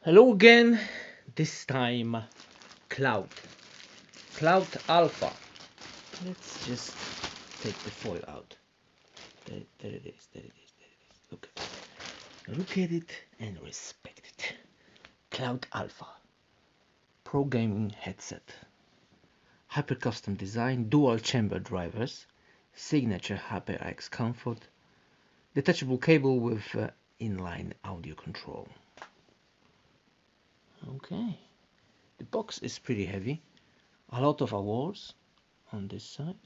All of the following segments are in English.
Hello again, this time Cloud Alpha. Let's just take the foil out. There it is, there it is, there it is. Look at it and respect it. Cloud Alpha Pro Gaming Headset. Hyper custom design, dual chamber drivers, signature HyperX comfort, detachable cable with inline audio control. Okay, the box is pretty heavy, a lot of awards on this side.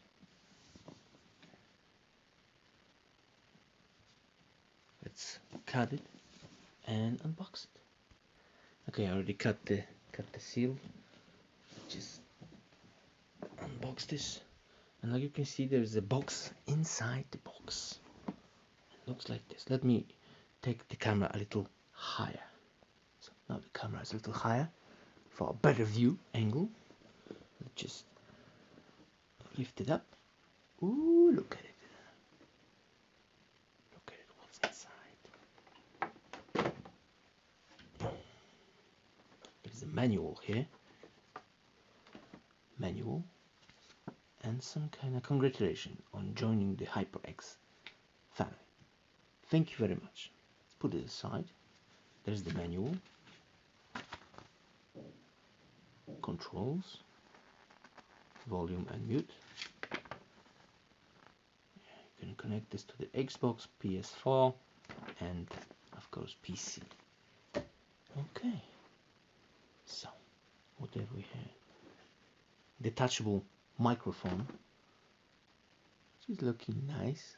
Let's cut it and unbox it. Okay, I already cut the seal. Just unbox this, and like you can see, there's a box inside the box. It looks like this. Let me take the camera a little higher. So now the camera is a little higher for a better view angle. Let's just lift it up. Ooh, look at it. Look at it, what's inside. There's a manual here. Manual. And some kind of congratulations on joining the HyperX family. Thank you very much. Let's put it aside. There's the manual. Controls. Volume and mute. You can connect this to the Xbox, PS4, and of course PC. Okay. So, what have we here? Detachable microphone. Which is looking nice.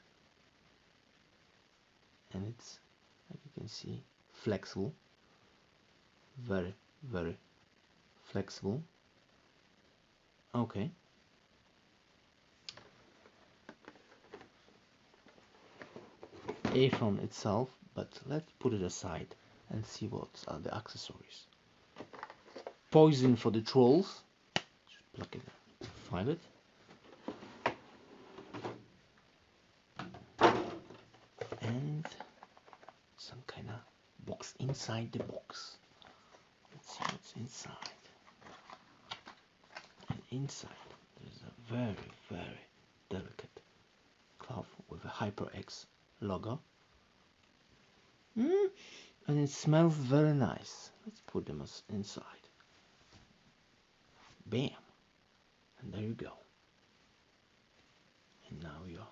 And it's, like you can see, flexible. Very, very flexible. Okay. iPhone itself, but let's put it aside and see what are the accessories. Poison for the trolls. Just plug it in, file it. And some kind of box inside the box. Let's see what's inside. And inside there's a very, very delicate cloth with a HyperX logo. And it smells very nice. Let's put them inside. Bam! And there you go. And now your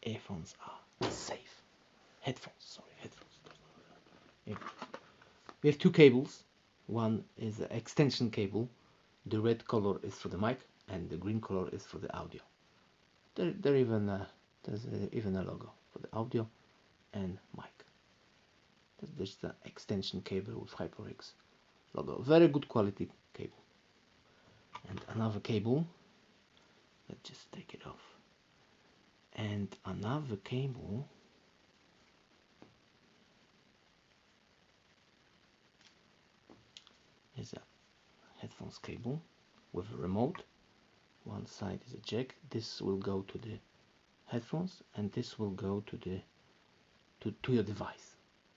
earphones are safe. Headphones, sorry, headphones. We have two cables. One is an extension cable. The red color is for the mic, and the green color is for the audio. There's even a logo for the audio and mic. There's the extension cable with HyperX logo. Very good quality cable. And another cable. Let's just take it off. And another cable. Is a headphones cable with a remote. One side is a jack. This will go to the headphones, and this will go to the to your device,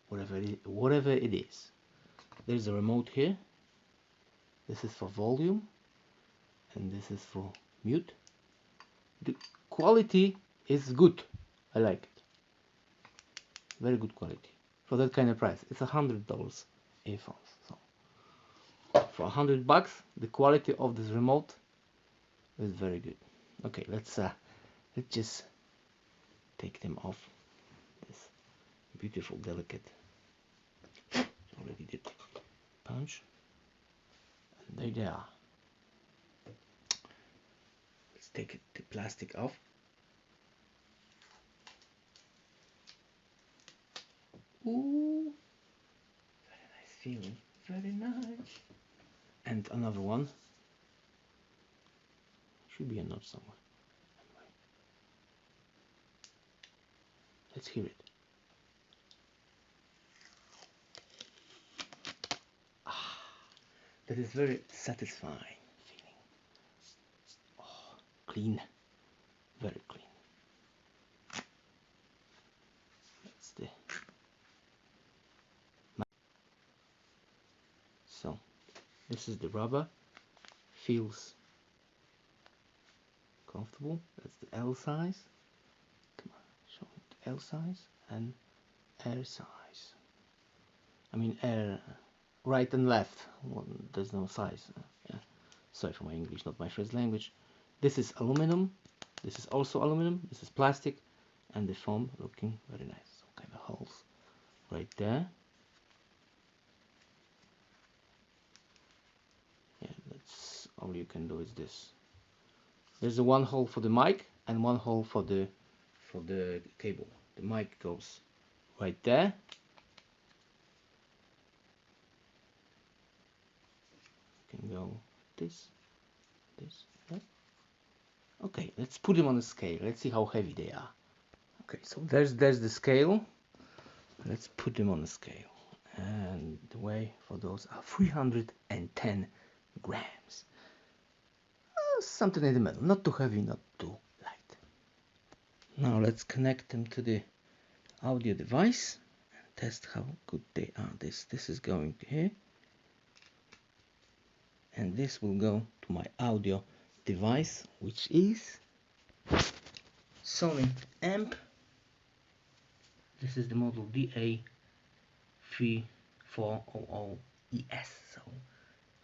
whatever it is. There's a remote here. This is for volume, and this is for mute. The quality is good. I like it. Very good quality for that kind of price. It's $100 earphones. So for $100, the quality of this remote is very good. Okay, let's just take them off. This beautiful, delicate. Already did punch. And there they are. Let's take the plastic off. Ooh, very nice feeling. Very nice. And another one. Should be a note somewhere. Anyway. Let's hear it. That is very satisfying feeling. Oh, clean. Very clean. That's the So this is the rubber, feels comfortable. That's the L size. Come on, show it. L size and R size. I mean R, right and left. Well, there's no size. Yeah. Sorry for my English, not my first language. This is aluminum. This is also aluminum. This is plastic, and the foam looking very nice. So kind of holes right there. Yeah, that's all you can do is this. There's a one hole for the mic and one hole for the cable. The mic goes right there. You can go this, that. Okay, let's put them on a scale. Let's see how heavy they are. Okay, so there's the scale. Let's put them on a scale. And the weight for those are 310 grams. Something in the middle, not too heavy, not too light. Now let's connect them to the audio device and test how good they are. This is going to here, and this will go to my audio device, which is Sony amp. This is the model DA3400ES, so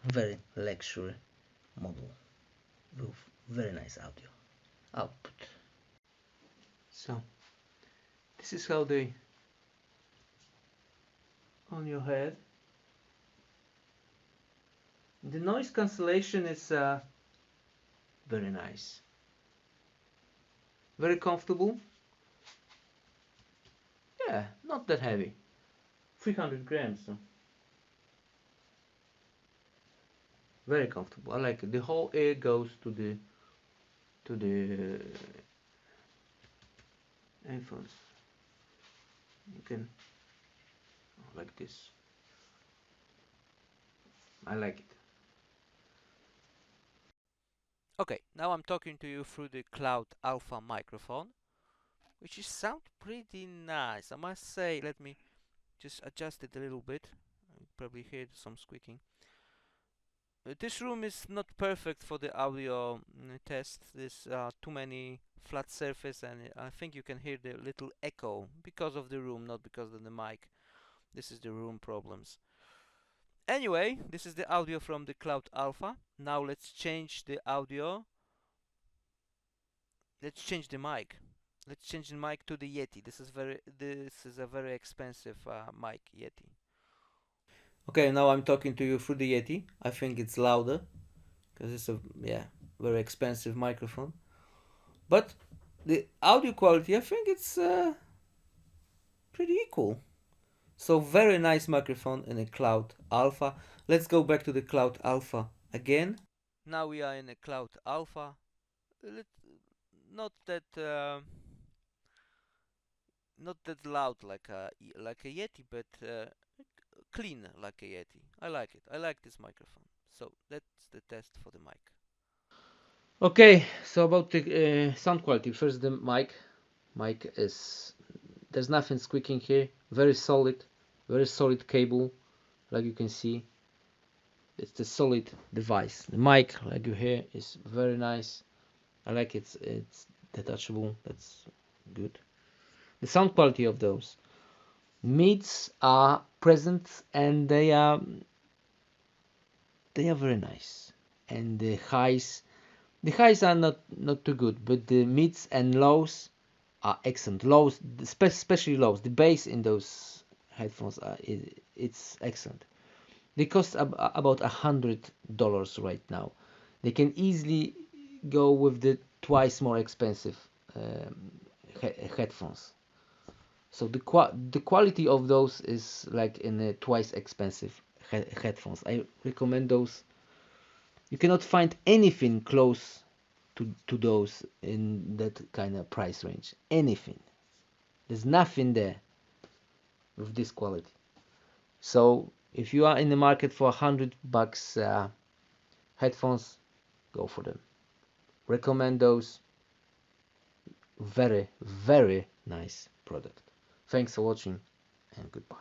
very luxury model with very nice audio output. So this is how they on your head. The noise cancellation is very nice, very comfortable. Yeah, not that heavy, 300 grams, so very comfortable. I like it. The whole air goes to the headphones. You can like this. I like it. Okay, now I'm talking to you through the Cloud Alpha microphone, which is sound pretty nice. I must say, let me just adjust it a little bit. You probably hear some squeaking. This room is not perfect for the audio test. There's too many flat surface, and I think you can hear the little echo because of the room, not because of the mic. This is the room problems. Anyway, this is the audio from the Cloud Alpha. Now let's change the audio. Let's change the mic. Let's change the mic to the Yeti. This is a very expensive mic, Yeti. Okay, now I'm talking to you through the Yeti. I think it's louder because it's a very expensive microphone. But the audio quality, I think it's pretty equal. So very nice microphone in a Cloud Alpha. Let's go back to the Cloud Alpha again. Now we are in a Cloud Alpha. Not that not that loud like a Yeti, but clean like a Yeti. I like it. I like this microphone. So that's the test for the mic. Okay, so about the sound quality. First, the mic. Mic is, there's nothing squeaking here. Very solid cable, like you can see. It's a solid device. The mic, like you hear, is very nice. I like it. It's detachable. That's good. The sound quality of those mids are present, and they are very nice. And the highs are not too good, but the mids and lows are excellent. Lows, especially lows. The bass in those headphones it's excellent. They cost about $100 right now. They can easily go with the twice more expensive headphones. So the quality of those is like in a twice expensive headphones. I recommend those. You cannot find anything close to those in that kind of price range. Anything. There's nothing there with this quality. So if you are in the market for $100 headphones, go for them. Recommend those. Very nice product. Thanks for watching and goodbye.